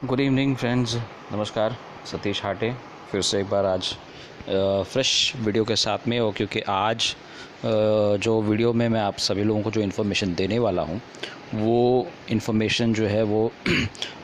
Good evening friends, नमस्कार। सतीश हाटे फिर से एक बार आज फ्रेश वीडियो के साथ में हो, क्योंकि आज जो वीडियो में मैं आप सभी लोगों को जो इन्फॉर्मेशन देने वाला हूँ वो इन्फॉर्मेशन जो है वो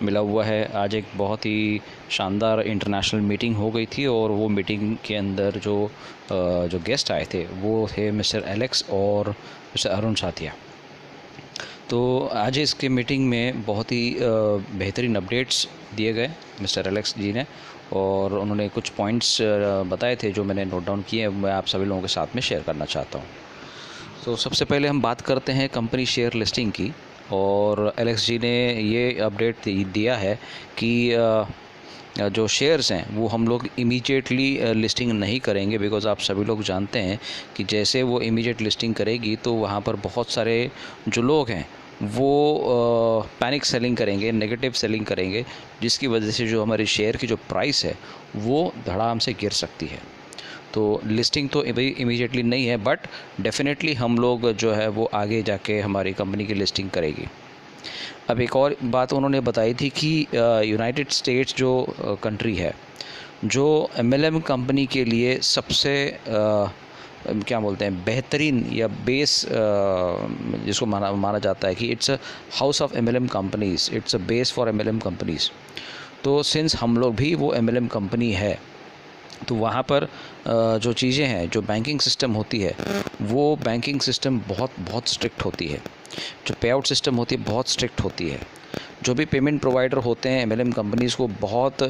मिला हुआ है। आज एक बहुत ही शानदार इंटरनेशनल मीटिंग हो गई थी और वो मीटिंग के अंदर जो गेस्ट आए थे वो थे मिस्टर एलेक्स और मिस्टर अरुण साथिया। तो आज इसके मीटिंग में बहुत ही बेहतरीन अपडेट्स दिए गए मिस्टर एलेक्स जी ने, और उन्होंने कुछ पॉइंट्स बताए थे जो मैंने नोट डाउन किए, मैं आप सभी लोगों के साथ में शेयर करना चाहता हूँ। तो सबसे पहले हम बात करते हैं कंपनी शेयर लिस्टिंग की, और एलेक्स जी ने ये अपडेट दिया है कि जो शेयर्स हैं वो हम लोग इमीडिएटली लिस्टिंग नहीं करेंगे, बिकॉज़ आप सभी लोग जानते हैं कि जैसे वो इमीडिएट लिस्टिंग करेगी तो वहाँ पर बहुत सारे जो लोग हैं वो पैनिक सेलिंग करेंगे, नेगेटिव सेलिंग करेंगे, जिसकी वजह से जो हमारी शेयर की जो प्राइस है वो धड़ाम से गिर सकती है। तो लिस्टिंग तो भाई इमीडिएटली नहीं है, बट डेफिनेटली हम लोग जो है वो आगे जाके हमारी कंपनी की लिस्टिंग करेगी। अब एक और बात उन्होंने बताई थी कि यूनाइटेड स्टेट्स जो कंट्री है, जो एमएलएम कंपनी के लिए सबसे क्या बोलते हैं बेहतरीन या बेस जिसको माना जाता है कि it's a house of MLM companies, it's a base for MLM companies. तो सिंस हम लोग भी वो एमएलएम कंपनी है, तो वहाँ पर जो चीज़ें हैं, जो बैंकिंग सिस्टम होती है वो बैंकिंग सिस्टम बहुत स्ट्रिक्ट होती है। जो पे आउट सिस्टम होती है बहुत स्ट्रिक्ट होती है। जो भी पेमेंट प्रोवाइडर होते हैं एमएलएम कंपनीज़ को बहुत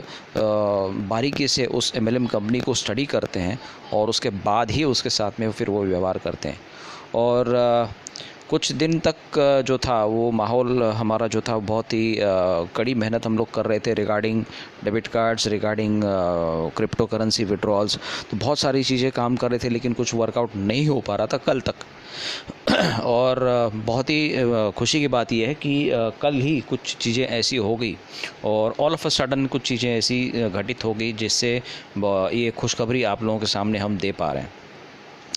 बारीकी से उस एमएलएम कंपनी को स्टडी करते हैं और उसके बाद ही उसके साथ में फिर वो व्यवहार करते हैं। और कुछ दिन तक जो था वो माहौल हमारा जो था बहुत ही कड़ी मेहनत हम लोग कर रहे थे regarding debit cards, regarding crypto currency withdrawals. तो बहुत सारी चीज़ें काम कर रहे थे, लेकिन कुछ वर्कआउट नहीं हो पा रहा था कल तक। और बहुत ही खुशी की बात यह है कि कल ही कुछ चीज़ें ऐसी हो गई और ऑल ऑफ अ सडन कुछ चीज़ें ऐसी घटित हो गई जिससे ये खुशखबरी आप लोगों के सामने हम दे पा रहे हैं।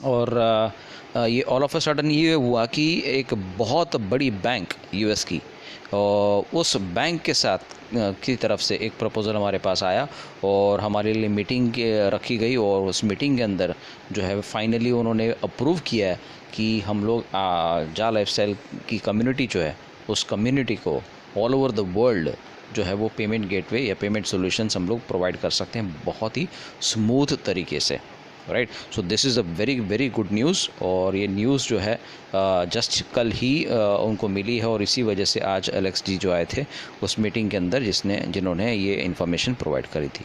और ये ऑल ऑफ अ सडन ये हुआ कि एक बहुत बड़ी बैंक यूएस की, और उस बैंक के साथ की तरफ से एक प्रपोज़ल हमारे पास आया और हमारे लिए मीटिंग रखी गई, और उस मीटिंग के अंदर जो है फाइनली उन्होंने अप्रूव किया है कि हम लोग जा लाइफस्टाइल की कम्युनिटी जो है उस कम्युनिटी को ऑल ओवर द वर्ल्ड जो है वो पेमेंट गेटवे या पेमेंट सॉल्यूशंस हम लोग प्रोवाइड कर सकते हैं बहुत ही स्मूथ तरीके से, right. So this is a very good news, और ये न्यूज़ जो है जस्ट कल ही उनको मिली है, और इसी वजह से आज एलेक्स जी जो आए थे उस मीटिंग के अंदर जिन्होंने ये इन्फॉर्मेशन प्रोवाइड करी थी।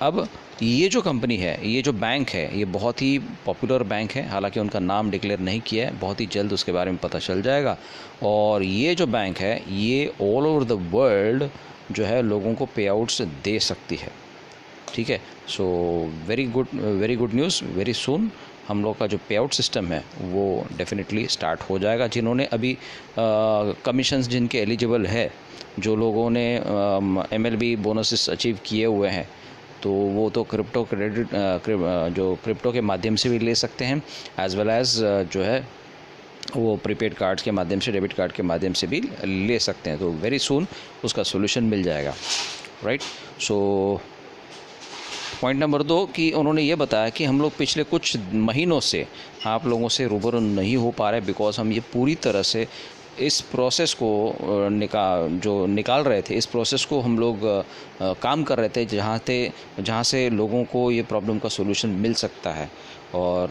अब ये जो कंपनी है, ये जो बैंक है, ये बहुत ही पॉपुलर बैंक है। हालांकि उनका नाम डिक्लेयर नहीं किया है, बहुत ही जल्द उसके बारे में पता चल जाएगा। और ये जो बैंक है ये ऑल ओवर द वर्ल्ड जो है लोगों को पे आउट्स दे सकती है, ठीक है। So very good news. Very soon हम लोग का जो पे आउट सिस्टम है वो डेफिनेटली स्टार्ट हो जाएगा। जिन्होंने अभी कमीशंस जिनके एलिजिबल है, जो लोगों ने एमएलबी बोनसेस अचीव किए हुए हैं, तो वो तो क्रिप्टो क्रेडिट जो क्रिप्टो के माध्यम से भी ले सकते हैं, एज वेल एज़ जो है वो प्रीपेड कार्ड्स के माध्यम से, डेबिट कार्ड के माध्यम से भी ले सकते हैं। तो वेरी सून उसका सोल्यूशन मिल जाएगा, राइट। सो पॉइंट नंबर 2 कि उन्होंने ये बताया कि हम लोग पिछले कुछ महीनों से आप लोगों से रूबरू नहीं हो पा रहे, बिकॉज़ हम ये पूरी तरह से इस प्रोसेस को निकाल रहे थे। इस प्रोसेस को हम लोग काम कर रहे थे जहाँ से लोगों को ये प्रॉब्लम का सोल्यूशन मिल सकता है। और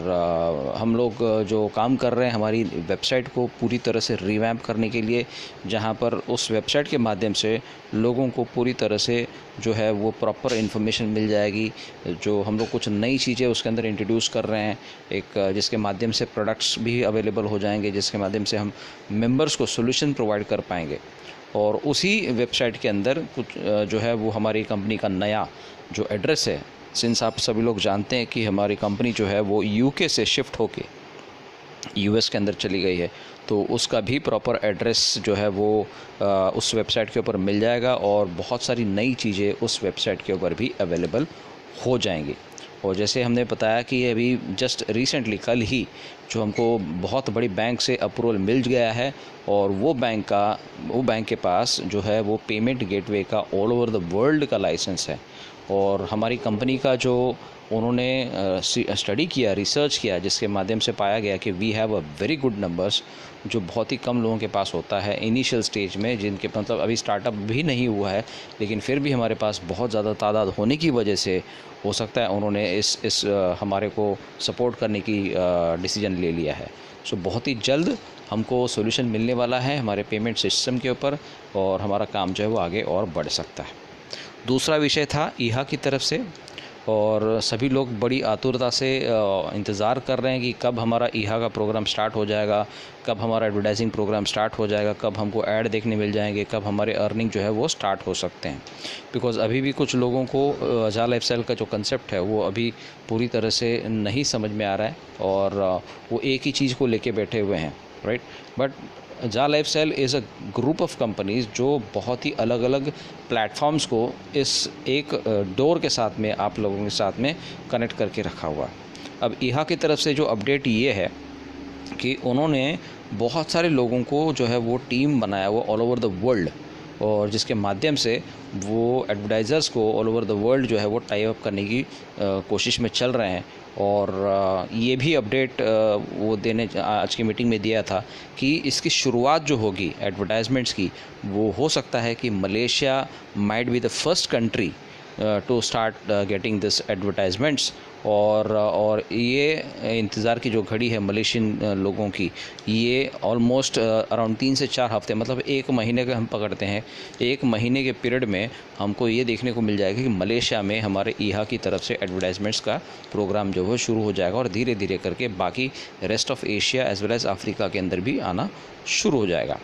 हम लोग जो काम कर रहे हैं हमारी वेबसाइट को पूरी तरह से रिवैम्प करने के लिए, जहाँ पर उस वेबसाइट के माध्यम से लोगों को पूरी तरह से जो है वो प्रॉपर इन्फॉर्मेशन मिल जाएगी। जो हम लोग कुछ नई चीज़ें उसके अंदर इंट्रोड्यूस कर रहे हैं, एक जिसके माध्यम से प्रोडक्ट्स भी अवेलेबल हो जाएंगे, जिसके माध्यम से हम मेंबर्स को सोल्यूशन प्रोवाइड कर पाएंगे। और उसी वेबसाइट के अंदर कुछ जो है वो हमारी कंपनी का नया जो एड्रेस है, सिंस आप सभी लोग जानते हैं कि हमारी कंपनी जो है वो यूके से शिफ्ट होके यूएस के अंदर चली गई है, तो उसका भी प्रॉपर एड्रेस जो है वो उस वेबसाइट के ऊपर मिल जाएगा, और बहुत सारी नई चीज़ें उस वेबसाइट के ऊपर भी अवेलेबल हो जाएंगी। और जैसे हमने बताया कि अभी जस्ट रिसेंटली कल ही जो हमको बहुत बड़ी बैंक से अप्रूवल मिल गया है, और वो बैंक के पास जो है वो पेमेंट गेटवे का ऑल ओवर द वर्ल्ड का लाइसेंस है। और हमारी कंपनी का जो उन्होंने स्टडी किया, रिसर्च किया, जिसके माध्यम से पाया गया कि we have a very good numbers, जो बहुत ही कम लोगों के पास होता है इनिशियल स्टेज में, जिनके मतलब अभी स्टार्टअप भी नहीं हुआ है, लेकिन फिर भी हमारे पास बहुत ज़्यादा तादाद होने की वजह से हो सकता है उन्होंने इस हमारे को सपोर्ट करने की डिसीजन ले लिया है। सो बहुत ही जल्द हमको सॉल्यूशन मिलने वाला है हमारे पेमेंट सिस्टम के ऊपर, और हमारा काम जो है वो आगे और बढ़ सकता है। दूसरा विषय था ईहा की तरफ से, और सभी लोग बड़ी आतुरता से इंतज़ार कर रहे हैं कि कब हमारा ईहा का प्रोग्राम स्टार्ट हो जाएगा, कब हमारा एडवर्टाइजिंग प्रोग्राम स्टार्ट हो जाएगा, कब हमको ऐड देखने मिल जाएंगे, कब हमारे अर्निंग जो है वो स्टार्ट हो सकते हैं। बिकॉज़ अभी भी कुछ लोगों को अजाइल लाइफस्टाइल का जो कंसेप्ट है वो अभी पूरी तरह से नहीं समझ में आ रहा है, और वो एक ही चीज़ को लेके बैठे हुए हैं, right. But agile lifestyle is a group of companies जो बहुत ही अलग अलग प्लेटफॉर्म्स को इस एक डोर के साथ में, आप लोगों के साथ में कनेक्ट करके रखा हुआ है। अब ईहा की तरफ से जो अपडेट ये है कि उन्होंने बहुत सारे लोगों को जो है वो टीम बनाया हुआ ऑल ओवर द वर्ल्ड, और जिसके माध्यम से वो एडवर्टाइज़र्स को ऑल ओवर द वर्ल्ड जो है वो टाई अप करने की कोशिश में चल रहे हैं। और ये भी अपडेट वो देने आज की मीटिंग में दिया था कि इसकी शुरुआत जो होगी एडवर्टाइजमेंट्स की, वो हो सकता है कि Malaysia might be the first country to start getting this advertisements. और ये इंतज़ार की जो घड़ी है मलेशियन लोगों की, ये ऑलमोस्ट अराउंड 3 से 4 हफ्ते, मतलब 1 महीने का हम पकड़ते हैं, 1 महीने के पीरियड में हमको ये देखने को मिल जाएगा कि मलेशिया में हमारे ईहा की तरफ से एडवर्टाइजमेंट्स का प्रोग्राम जो है शुरू हो जाएगा, और धीरे धीरे करके बाकी rest of Asia as well as Africa के अंदर भी आना शुरू हो जाएगा।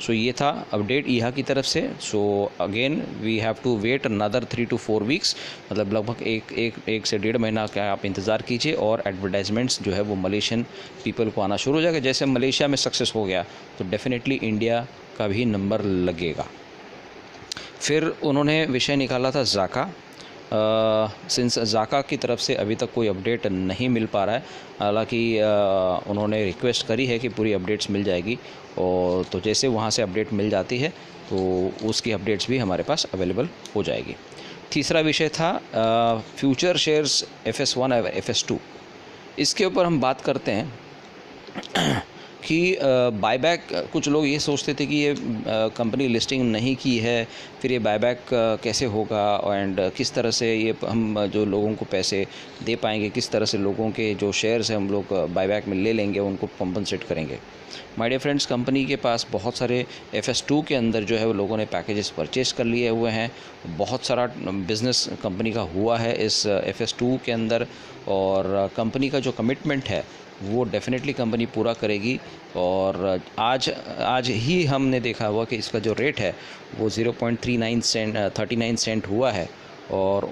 सो ये था अपडेट ईहा की तरफ से। So again we have to wait another 3 to 4 weeks, मतलब लगभग एक से 1.5 महीना का आप इंतज़ार कीजिए, और एडवर्टाइजमेंट्स जो है वो मलेशियन पीपल को आना शुरू हो जाएगा। जैसे मलेशिया में सक्सेस हो गया तो डेफिनेटली इंडिया का भी नंबर लगेगा। फिर उन्होंने विषय निकाला था जाका। सिंस जाका की तरफ से अभी तक कोई अपडेट नहीं मिल पा रहा है, हालांकि उन्होंने रिक्वेस्ट करी है कि पूरी अपडेट्स मिल जाएगी, और तो जैसे वहाँ से अपडेट मिल जाती है तो उसकी अपडेट्स भी हमारे पास अवेलेबल हो जाएगी। तीसरा विषय था फ्यूचर शेयर्स FS1 और FS2। इसके ऊपर हम बात करते हैं कि बायबैक, कुछ लोग ये सोचते थे कि ये कंपनी लिस्टिंग नहीं की है, फिर ये बायबैक कैसे होगा, एंड किस तरह से ये हम जो लोगों को पैसे दे पाएंगे, किस तरह से लोगों के जो शेयर्स हैं हम लोग बायबैक में ले लेंगे, उनको कॉम्पनसेट करेंगे। माय डियर फ्रेंड्स, कंपनी के पास बहुत सारे FS2 के अंदर जो है वो लोगों ने पैकेजेस परचेज़ कर लिए हुए हैं। बहुत सारा बिज़नेस कंपनी का हुआ है इस FS2 के अंदर, और कंपनी का जो कमिटमेंट है वो डेफिनेटली कंपनी पूरा करेगी। और आज ही हमने देखा हुआ कि इसका जो रेट है वो 0.39 सेंट हुआ है, और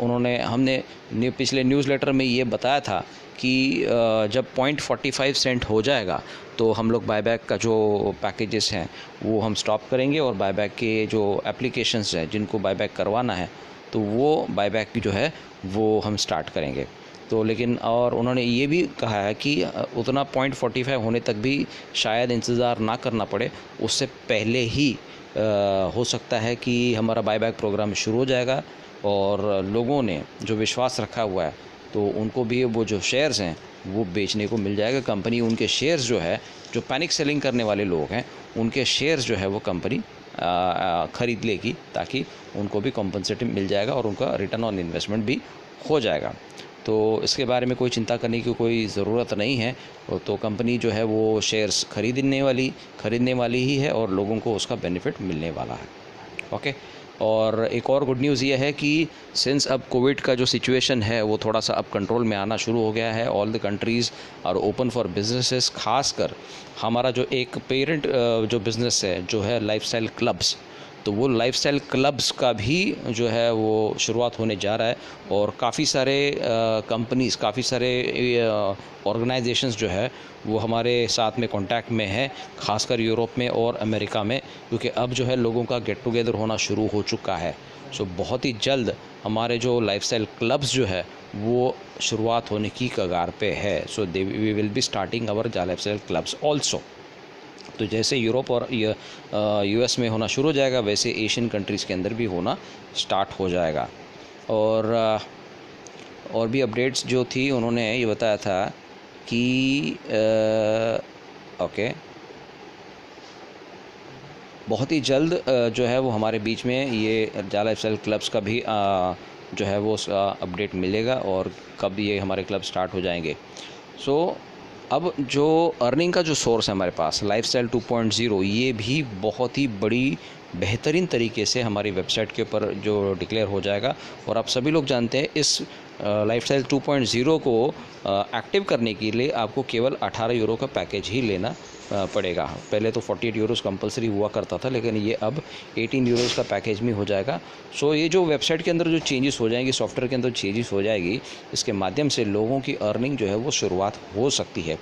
हमने पिछले न्यूज़लेटर में ये बताया था कि जब 0.45 सेंट हो जाएगा तो हम लोग बायबैक का जो पैकेजेस हैं वो हम स्टॉप करेंगे, और बायबैक के जो एप्लीकेशंस हैं जिनको बायबैक करवाना है तो वो बायबैक की जो है वो हम स्टार्ट करेंगे। तो लेकिन और उन्होंने ये भी कहा है कि उतना 0.45 होने तक भी शायद इंतज़ार ना करना पड़े, उससे पहले ही हो सकता है कि हमारा बायबैक प्रोग्राम शुरू हो जाएगा, और लोगों ने जो विश्वास रखा हुआ है तो उनको भी वो जो शेयर्स हैं वो बेचने को मिल जाएगा। कंपनी उनके शेयर्स जो है, जो पैनिक सेलिंग करने वाले लोग हैं, उनके शेयर्स जो है वो कंपनी ख़रीद लेगी, ताकि उनको भी कॉम्पनसेटिव मिल जाएगा और उनका रिटर्न ऑन इन्वेस्टमेंट भी हो जाएगा। तो इसके बारे में कोई चिंता करने की कोई ज़रूरत नहीं है। तो कंपनी जो है वो शेयर्स खरीदने वाली ही है, और लोगों को उसका बेनिफिट मिलने वाला है। ओके। और एक और गुड न्यूज़ ये है कि सिंस अब कोविड का जो सिचुएशन है वो थोड़ा सा अब कंट्रोल में आना शुरू हो गया है, all the countries are open for businesses. खासकर हमारा जो एक पेरेंट जो बिज़नेस है जो है लाइफस्टाइल क्लब्स, तो वो लाइफस्टाइल क्लब्स का भी जो है वो शुरुआत होने जा रहा है, और काफ़ी सारे कंपनीज़, काफ़ी सारे ऑर्गेनाइजेशंस जो है वो हमारे साथ में कांटेक्ट में है, खासकर यूरोप में और अमेरिका में, क्योंकि अब जो है लोगों का गेट टुगेदर होना शुरू हो चुका है। सो बहुत ही जल्द हमारे जो लाइफस्टाइल क्लब्स जो है वो शुरुआत होने की कगार पे है। So we will be starting our lifestyle clubs also. तो जैसे यूरोप और यूएस में होना शुरू हो जाएगा, वैसे एशियन कंट्रीज़ के अंदर भी होना स्टार्ट हो जाएगा। और भी अपडेट्स जो थी, उन्होंने ये बताया था कि ओके, बहुत ही जल्द जो है वो हमारे बीच में ये लाइफस्टाइल क्लब्स का भी जो है वो अपडेट मिलेगा और कब ये हमारे क्लब स्टार्ट हो जाएंगे। सो अब जो अर्निंग का जो सोर्स है हमारे पास लाइफस्टाइल 2.0, ये भी बहुत ही बड़ी बेहतरीन तरीके से हमारी वेबसाइट के ऊपर जो डिक्लेयर हो जाएगा। और आप सभी लोग जानते हैं इस लाइफस्टाइल 2.0 को एक्टिव करने के लिए आपको केवल 18 यूरो का पैकेज ही लेना पड़ेगा। पहले तो 48 यूरोज़ कंपलसरी हुआ करता था, लेकिन ये अब 18 यूरोज़ का पैकेज में हो जाएगा। सो ये जो वेबसाइट के अंदर जो चेंजेस हो जाएंगी, सॉफ्टवेयर के अंदर चेंजेस हो जाएगी, इसके माध्यम से लोगों की अर्निंग जो है वो शुरुआत हो सकती है।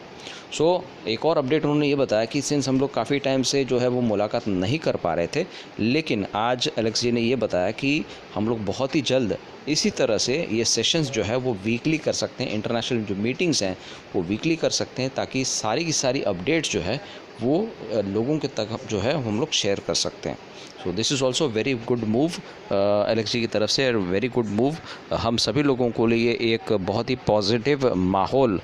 सो एक और अपडेट उन्होंने ये बताया कि सिंस हम लोग काफ़ी टाइम से जो है वो मुलाकात नहीं कर पा रहे थे, लेकिन आज एलेक्स जी ने ये बताया कि हम लोग बहुत ही जल्द इसी तरह से ये सेशंस जो है वो वीकली कर सकते हैं। इंटरनेशनल जो मीटिंग्स हैं वो वीकली कर सकते हैं, ताकि सारी की सारी अपडेट्स जो है वो लोगों के तक जो है हम लोग शेयर कर सकते हैं। So this is also very good move Alex ji की तरफ से, वेरी गुड मूव। हम सभी लोगों को लिए एक बहुत ही पॉजिटिव माहौल